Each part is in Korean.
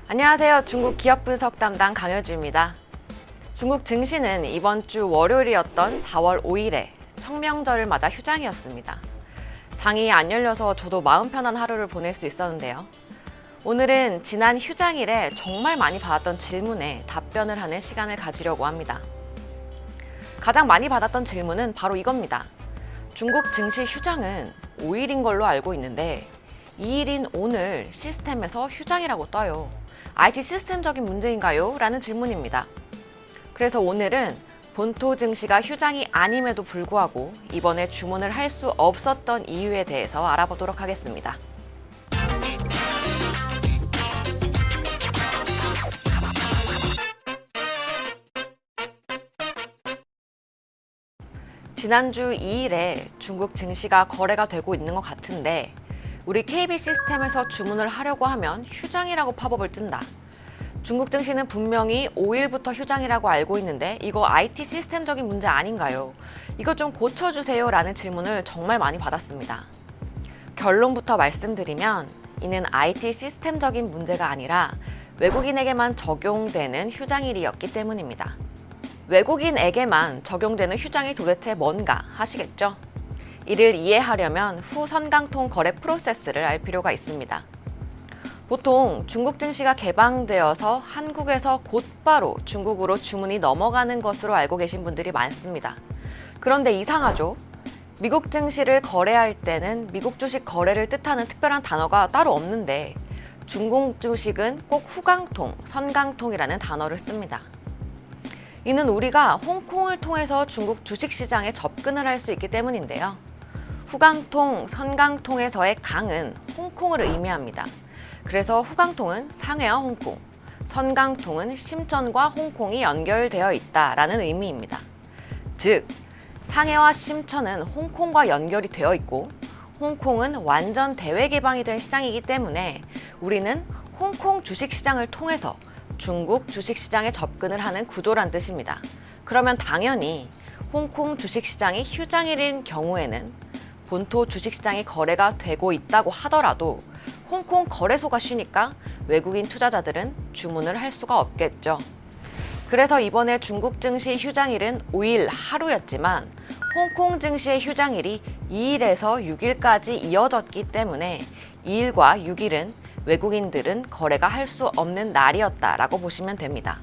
안녕하세요. 중국 기업 분석 담당 강효주입니다. 중국 증시는 이번 주 월요일이었던 4월 5일에 청명절을 맞아 휴장이었습니다. 장이 안 열려서 저도 마음 편한 하루를 보낼 수 있었는데요. 오늘은 지난 휴장일에 정말 많이 받았던 질문에 답변을 하는 시간을 가지려고 합니다. 가장 많이 받았던 질문은 바로 이겁니다. 중국 증시 휴장은 5일인 걸로 알고 있는데 2일인 오늘 시스템에서 휴장이라고 떠요. IT 시스템적인 문제인가요? 라는 질문입니다. 그래서 오늘은 본토 증시가 휴장이 아님에도 불구하고 이번에 주문을 할 수 없었던 이유에 대해서 알아보도록 하겠습니다. 지난주 2일에 중국 증시가 거래가 되고 있는 것 같은데 우리 KB 시스템에서 주문을 하려고 하면 휴장이라고 팝업을 뜬다. 중국 증시는 분명히 5일부터 휴장이라고 알고 있는데 이거 IT 시스템적인 문제 아닌가요? 이거 좀 고쳐주세요 라는 질문을 정말 많이 받았습니다. 결론부터 말씀드리면 이는 IT 시스템적인 문제가 아니라 외국인에게만 적용되는 휴장일이었기 때문입니다. 외국인에게만 적용되는 휴장이 도대체 뭔가 하시겠죠? 이를 이해하려면 후 선강통 거래 프로세스를 알 필요가 있습니다. 보통 중국 증시가 개방되어서 한국에서 곧바로 중국으로 주문이 넘어가는 것으로 알고 계신 분들이 많습니다. 그런데 이상하죠? 미국 증시를 거래할 때는 미국 주식 거래를 뜻하는 특별한 단어가 따로 없는데 중국 주식은 꼭 후강통, 선강통이라는 단어를 씁니다. 이는 우리가 홍콩을 통해서 중국 주식시장에 접근을 할 수 있기 때문인데요. 후강통, 선강통에서의 강은 홍콩을 의미합니다. 그래서 후강통은 상해와 홍콩, 선강통은 심천과 홍콩이 연결되어 있다라는 의미입니다. 즉, 상해와 심천은 홍콩과 연결이 되어 있고 홍콩은 완전 대외 개방이 된 시장이기 때문에 우리는 홍콩 주식시장을 통해서 중국 주식시장에 접근을 하는 구조란 뜻입니다. 그러면 당연히 홍콩 주식시장이 휴장일인 경우에는 본토 주식시장이 거래가 되고 있다고 하더라도 홍콩 거래소가 쉬니까 외국인 투자자들은 주문을 할 수가 없겠죠. 그래서 이번에 중국 증시 휴장일은 5일 하루였지만 홍콩 증시의 휴장일이 2일에서 6일까지 이어졌기 때문에 2일과 6일은 외국인들은 거래가 할 수 없는 날이었다라고 보시면 됩니다.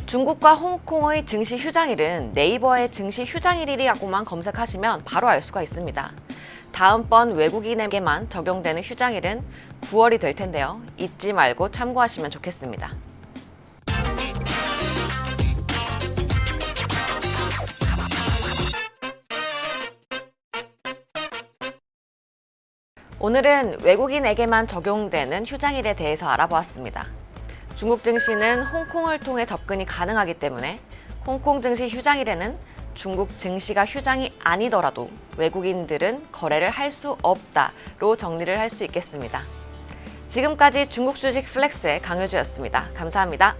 중국과 홍콩의 증시 휴장일은 네이버의 증시 휴장일이라고만 검색하시면 바로 알 수가 있습니다. 다음번 외국인에게만 적용되는 휴장일은 9월이 될 텐데요. 잊지 말고 참고하시면 좋겠습니다. 오늘은 외국인에게만 적용되는 휴장일에 대해서 알아보았습니다. 중국 증시는 홍콩을 통해 접근이 가능하기 때문에 홍콩 증시 휴장일에는 중국 증시가 휴장이 아니더라도 외국인들은 거래를 할 수 없다로 정리를 할 수 있겠습니다. 지금까지 중국 주식 플렉스의 강효주였습니다. 감사합니다.